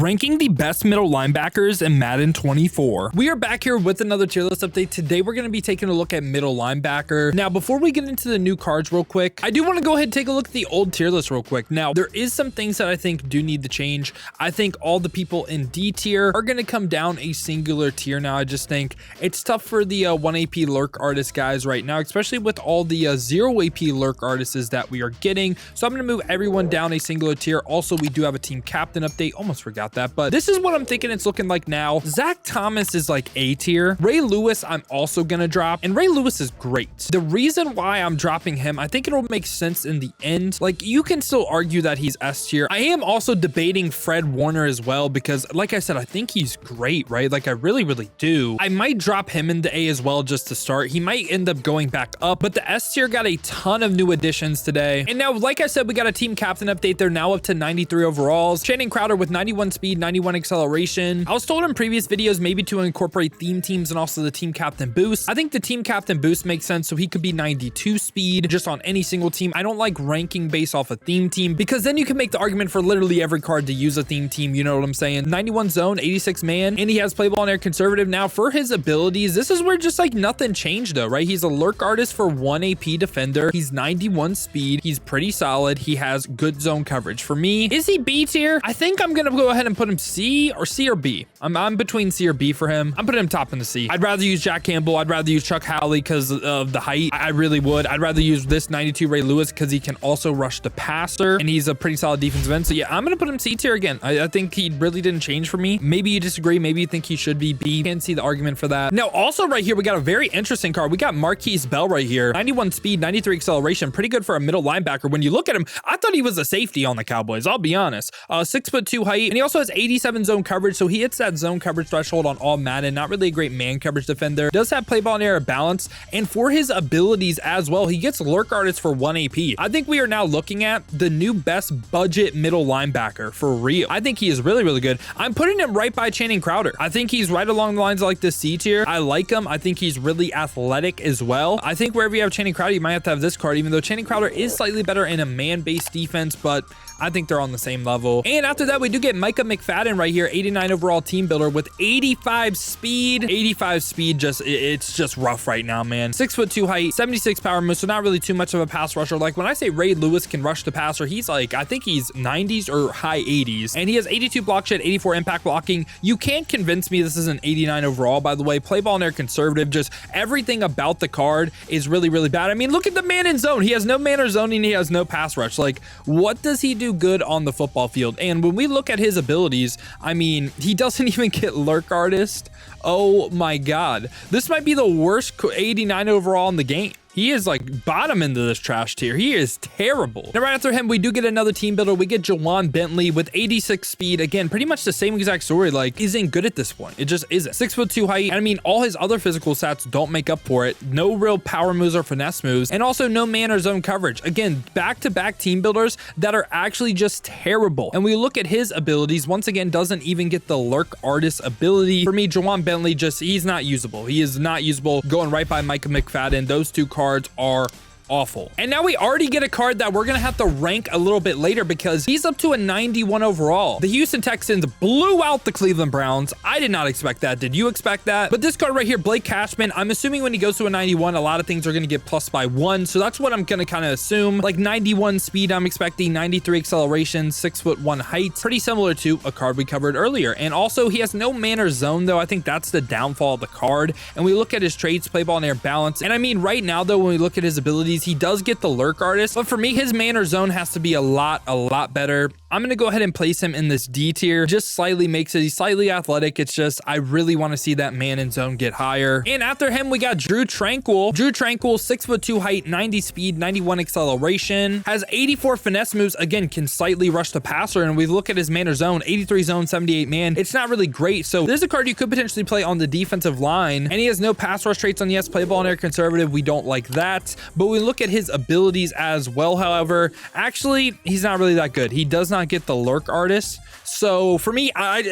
ranking the best middle linebackers in Madden 24. We are back here with another tier list update. Today, we're going to be taking a look at middle linebacker. Now, before we get into the new cards real quick, I do want to go ahead and take a look at the old tier list real quick. Now, there is some things that I think do need to change. I think all the people in D tier are going to come down a singular tier now. I just think it's tough for the 1 AP lurk artist guys right now, especially with all the 0 AP lurk artists that we are getting. So I'm going to move everyone down a singular tier. Also, we do have a team captain update. Almost forgot that, but this is what I'm thinking it's looking like now. Zach Thomas is like A tier. Ray Lewis, I'm also gonna drop, and Ray Lewis is great. The reason why I'm dropping him, I think it'll make sense in the end. Like, you can still argue that he's S tier. I am also debating Fred Warner as well, because like I said, I think he's great, right? Like, I really do. I might drop him into A as well just to start. He might end up going back up, but the S tier got a ton of new additions today. And now, like I said, we got a team captain update. They're now up to 93 overalls. Channing Crowder with 91 speed, 91 acceleration. I was told in previous videos maybe to incorporate theme teams and also the team captain boost. I think the team captain boost makes sense, so he could be 92 speed just on any single team. I don't like ranking based off a theme team, because then you can make the argument for literally every card to use a theme team. You know what I'm saying? 91 zone, 86 man, and he has play ball and air conservative. Now for his abilities, this is where just like nothing changed though, right? He's a lurk artist for 1 AP defender. He's 91 speed. He's pretty solid. He has good zone coverage. For me, is he B tier? I think I'm gonna go ahead and put him C or B. I'm between C or B for him. I'm putting him top in the C. I'd rather use Jack Campbell. I'd rather use Chuck Howley because of the height. I really would. I'd rather use this 92 Ray Lewis because he can also rush the passer and he's a pretty solid defensive end. So yeah, I'm gonna put him C tier again. I think he really didn't change for me. Maybe you disagree. Maybe you think he should be B. Can't see the argument for that. Now also right here, we got a very interesting card. We got Marquise Bell right here. 91 speed, 93 acceleration. Pretty good for a middle linebacker. When you look at him, I thought he was a safety on the Cowboys. I'll be honest. 6'2" height, and he also has 87 zone coverage, so he hits that zone coverage threshold on all Madden. Not really a great man coverage defender. Does have play ball and air balance, and for his abilities as well, he gets lurk artist for 1 AP. I think we are now looking at the new best budget middle linebacker for real. I think he is really good. I'm putting him right by Channing Crowder. I think he's right along the lines of like the C tier. I like him. I think he's really athletic as well. I think wherever you have Channing Crowder, you might have to have this card, even though Channing Crowder is slightly better in a man-based defense, but I think they're on the same level. And after that, we do get Micah McFadden right here, 89 overall team builder with 85 speed. 85 speed, it's just rough right now, man. 6'2" height, 76 power move, so not really too much of a pass rusher. Like when I say Ray Lewis can rush the passer, he's like, I think he's 90s or high 80s. And he has 82 block shed, 84 impact blocking. You can't convince me this is an 89 overall, by the way. Play ball and air conservative, just everything about the card is really bad. I mean, look at the man in zone. He has no man or zoning. He has no pass rush. Like, what does he do good on the football field? And when we look at his abilities, I mean, he doesn't even get lurk artist. Oh my god, this might be the worst 89 overall in the game. He is like bottom into this trash tier. He is terrible. Now right after him, we do get another team builder. We get Jawan Bentley with 86 speed. Again, pretty much the same exact story. Like, isn't good at this point. It just isn't. 6'2" height. And I mean, all his other physical stats don't make up for it. No real power moves or finesse moves. And also no man or zone coverage. Again, back-to-back team builders that are actually just terrible. And we look at his abilities. Once again, doesn't even get the lurk artist ability. For me, Jawan Bentley, he's not usable. He is not usable. Going right by Micah McFadden. Those two cards are awful. And now we already get a card that we're gonna have to rank a little bit later because he's up to a 91 overall. The Houston Texans blew out the Cleveland Browns. I did not expect that. Did you expect that? But this card right here, Blake Cashman, I'm assuming when he goes to a 91, a lot of things are gonna get plus by 1. So that's what I'm gonna kind of assume. Like 91 speed, I'm expecting 93 acceleration, 6'1" height. Pretty similar to a card we covered earlier. And also he has no man or zone though. I think that's the downfall of the card. And we look at his traits, play ball and air balance. And I mean, right now though, when we look at his abilities, he does get the lurk artist, but for me, his man or zone has to be a lot better. I'm going to go ahead and place him in this D tier. Just slightly makes it, he's slightly athletic. It's just, I really want to see that man and zone get higher. And after him, we got Drew Tranquil. Drew Tranquil, 6'2" height, 90 speed, 91 acceleration, has 84 finesse moves. Again, can slightly rush the passer. And we look at his man or zone, 83 zone, 78 man. It's not really great. So there's a card you could potentially play on the defensive line. And he has no pass rush traits on yes, play ball and air conservative. We don't like that. But we look at his abilities as well. However, actually, he's not really that good. He does not not get the lurk artist. So for me,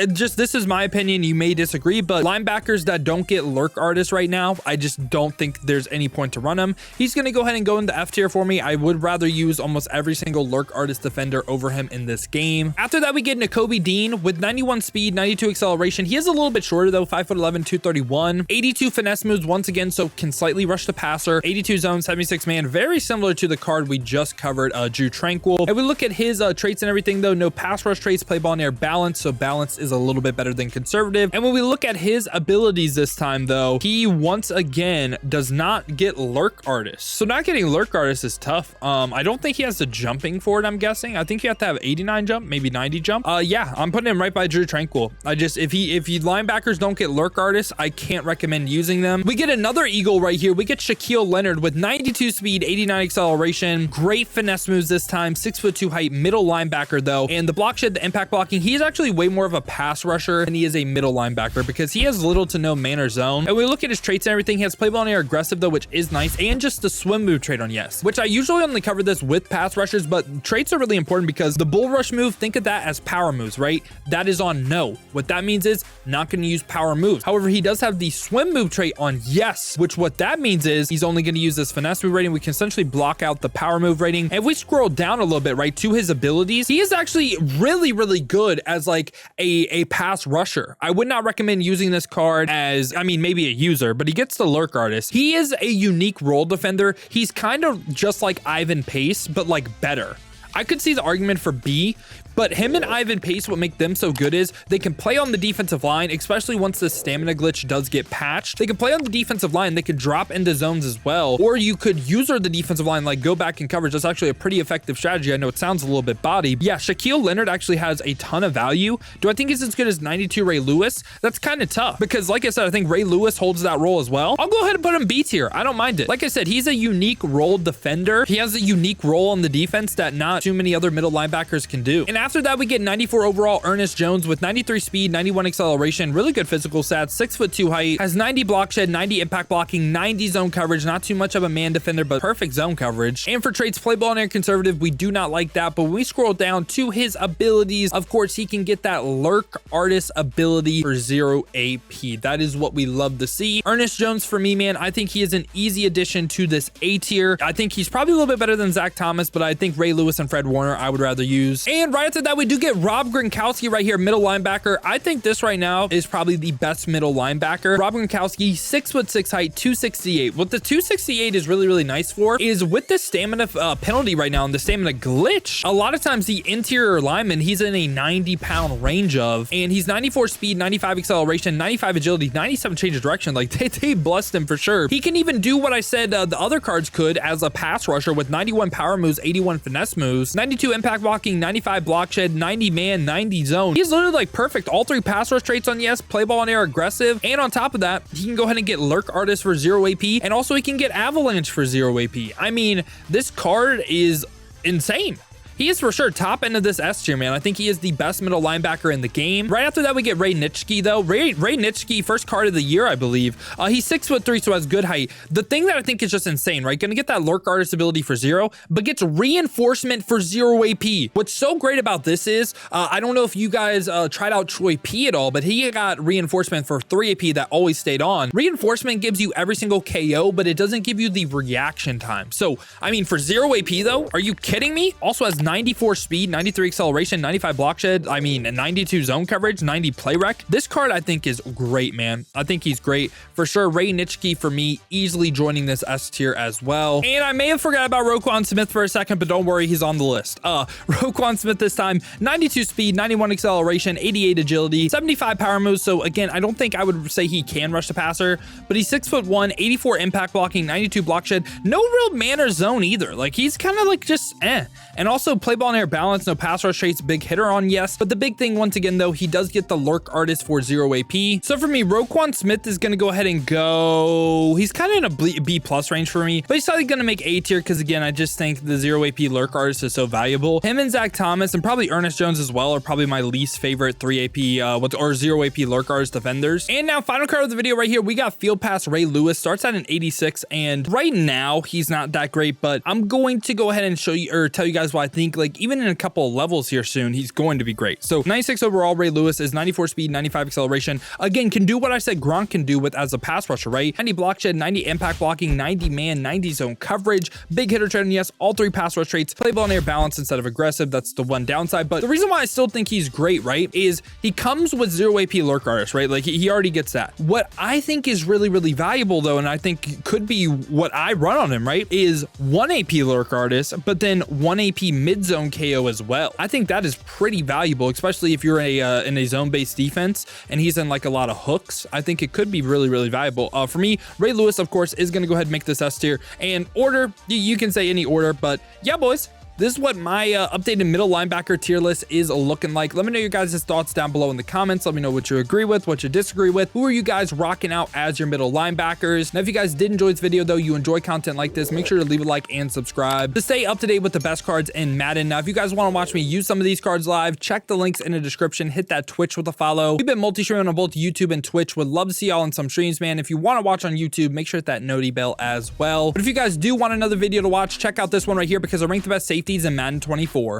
this is my opinion. You may disagree, but linebackers that don't get lurk artists right now, I just don't think there's any point to run him. He's going to go ahead and go into F tier for me. I would rather use almost every single lurk artist defender over him in this game. After that, we get Ninkovich Dean with 91 speed, 92 acceleration. He is a little bit shorter though, 5'11", 231, 82 finesse moves once again, so can slightly rush the passer, 82 zone, 76 man, very similar to the card we just covered, Tranquil. And we look at his traits and everything though, no pass rush traits, play ball in air, balance, so balance is a little bit better than conservative. And when we look at his abilities this time though, he once again does not get lurk artist. So not getting lurk artist is tough. I don't think he has the jumping for it, I'm guessing. I think you have to have 89 jump, maybe 90 jump. Yeah, I'm putting him right by Tranquil. If you linebackers don't get lurk artists, I can't recommend using them. We get another eagle right here. We get Shaq Leonard with 92 speed, 89 acceleration, great finesse moves this time, 6'2" height, middle linebacker though. And the block shed, the impact blocking, he's actually way more of a pass rusher than he is a middle linebacker because he has little to no man or zone. And we look at his traits and everything, he has play ball in air, aggressive though, which is nice, and just the swim move trait on yes, which I usually only cover this with pass rushers, but traits are really important because the bull rush move, think of that as power moves, right? That is on no. What that means is not going to use power moves. However, he does have the swim move trait on yes, which what that means is he's only going to use this finesse move rating. We can essentially block out the power move rating. And if we scroll down a little bit, right, to his abilities, he is actually really, really good as like a pass rusher. I would not recommend using this card as, I mean, maybe a user, but he gets the lurk artist. He is a unique role defender. He's kind of just like Ivan Pace, but like better. I could see the argument for B, but him and Ivan Pace, what make them so good is they can play on the defensive line, especially once the stamina glitch does get patched. They can play on the defensive line. They could drop into zones as well, or you could user the defensive line, like go back in coverage. That's actually a pretty effective strategy. I know it sounds a little bit body. Yeah, Shaq Leonard actually has a ton of value. Do I think he's as good as 92 Ray Lewis? That's kind of tough because like I said, I think Ray Lewis holds that role as well. I'll go ahead and put him B tier. I don't mind it. Like I said, he's a unique role defender. He has a unique role on the defense that not too many other middle linebackers can do. And after that, we get 94 overall Ernest Jones with 93 speed, 91 acceleration, really good physical stats, 6'2" height, has 90 block shed, 90 impact blocking, 90 zone coverage, not too much of a man defender, but perfect zone coverage. And for traits, play ball in air, conservative, we do not like that. But when we scroll down to his abilities, of course, he can get that lurk artist ability for 0 AP. That is what we love to see. Ernest Jones for me, man, I think he is an easy addition to this A tier. I think he's probably a little bit better than Zach Thomas, but I think Ray Lewis and Fred Warner I would rather use. And right after that, we do get Rob Gronkowski right here, middle linebacker. I think this right now is probably the best middle linebacker. Rob Gronkowski, 6'6" height, 268. What the 268 is really, really nice for is with the stamina penalty right now and the stamina glitch, a lot of times the interior lineman, he's in a 90-pound range of, and he's 94 speed, 95 acceleration, 95 agility, 97 change of direction. Like they blessed him for sure. He can even do what I said the other cards could as a pass rusher with 91 power moves, 81 finesse moves, 92 impact blocking, 95 block shed, 90 man, 90 zone. He's literally like perfect. All three pass rush traits on yes, play ball in air, aggressive, and on top of that, he can go ahead and get lurk artist for 0 AP, and also he can get avalanche for 0 AP. I mean, this card is insane. He is for sure top end of this S tier, man. I think he is the best middle linebacker in the game. Right after that, we get Ray Nitschke, though. Ray Nitschke, first card of the year, I believe. He's 6'3", so has good height. The thing that I think is just insane, right? Gonna get that lurk artist ability for 0, but gets reinforcement for 0 AP. What's so great about this is, I don't know if you guys tried out Troy P at all, but he got reinforcement for 3 AP that always stayed on. Reinforcement gives you every single KO, but it doesn't give you the reaction time. So, I mean, for 0 AP, though, are you kidding me? Also has 94 speed, 93 acceleration, 95 block shed, I mean, 92 zone coverage, 90 play rec. This card I think is great, man. I think he's great. For sure, Ray Nitschke for me, easily joining this S tier as well. And I may have forgot about Roquan Smith for a second, but don't worry, he's on the list. Roquan Smith this time, 92 speed, 91 acceleration, 88 agility, 75 power moves. So again, I don't think I would say he can rush the passer, but he's 6'1", 84 impact blocking, 92 block shed, no real man or zone either. Like he's kind of like just And also play ball in air, balance, no pass rush traits, big hitter on yes. But the big thing once again though, he does get the lurk artist for 0 AP. So for me, Roquan Smith is gonna go ahead and go, he's kind of in a B plus range for me, but he's probably gonna make A tier because again, I just think the 0 AP lurk artist is so valuable. Him and Zach Thomas and probably Ernest Jones as well are probably my least favorite 3 AP or 0 AP lurk artist defenders. And now final card of the video right here, we got Field Pass Ray Lewis, starts at an 86, and right now he's not that great, but I'm going to go ahead and show you or tell you guys why I think think like even in a couple of levels here soon, he's going to be great. So 96 overall, Ray Lewis is 94 speed, 95 acceleration. Again, can do what I said Gronk can do with as a pass rusher, right? 90 block shed, 90 impact blocking, 90 man, 90 zone coverage, big hitter trend. Yes, all 3 pass rush traits, play ball in air balance instead of aggressive. That's the one downside. But the reason why I still think he's great, right, is he comes with 0 AP lurk artist, right? Like he already gets that. What I think is really, really valuable though, and I think could be what I run on him, right, is 1 AP lurk artist, but then 1 AP mid zone KO as well. I think that is pretty valuable, especially if you're in a zone based defense and he's in like a lot of hooks. I think it could be really, really valuable. For me, Ray Lewis, of course, is going to go ahead and make this S tier, and order, you can say any order, but yeah, boys. This is what my updated middle linebacker tier list is looking like. Let me know your guys' thoughts down below in the comments. Let me know what you agree with, what you disagree with. Who are you guys rocking out as your middle linebackers? Now, if you guys did enjoy this video, though, you enjoy content like this, make sure to leave a like and subscribe to stay up to date with the best cards in Madden. Now, if you guys want to watch me use some of these cards live, check the links in the description. Hit that Twitch with a follow. We've been multi-streaming on both YouTube and Twitch. Would love to see y'all in some streams, man. If you want to watch on YouTube, make sure to hit that noti bell as well. But if you guys do want another video to watch, check out this one right here because I rank the best safeties in Madden 24.